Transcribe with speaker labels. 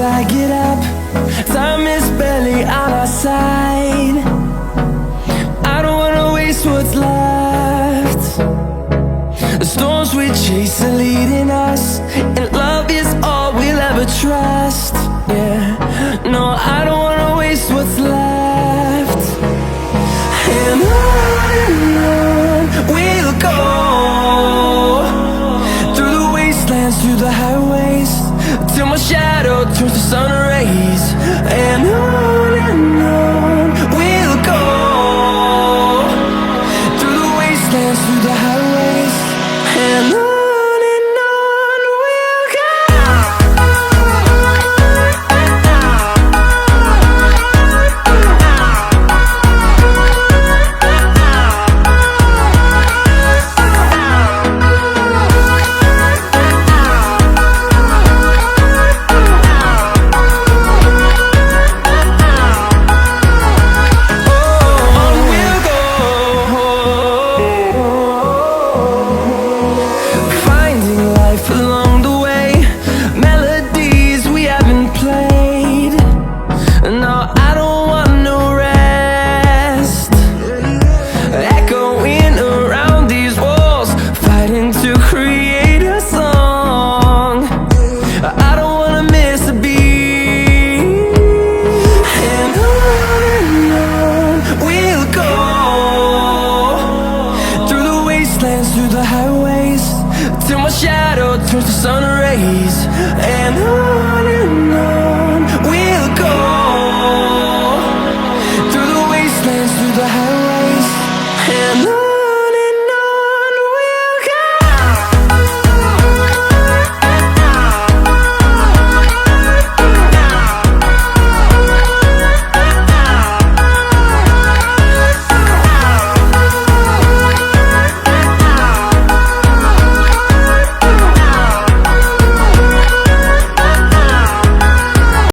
Speaker 1: I get up. Time is barely on our side. I don't wanna waste what's left. The storms we chase are leading us, and love is all we'll ever trust. Yeah, no, I don't wanna waste what's left. And on we'll go, through the wastelands, through the highways, till my shadow turns to sun rays. And on we'll go, through the wastelands, through the highways, and on we'll go. Along the way, melodies we haven't played. No, I don't want no rest. Echoing around these walls, fighting to create a song. I don't wanna miss a beat. And on we'll go, through the wastelands, through the highways, till my shadow turns to sun rays. And on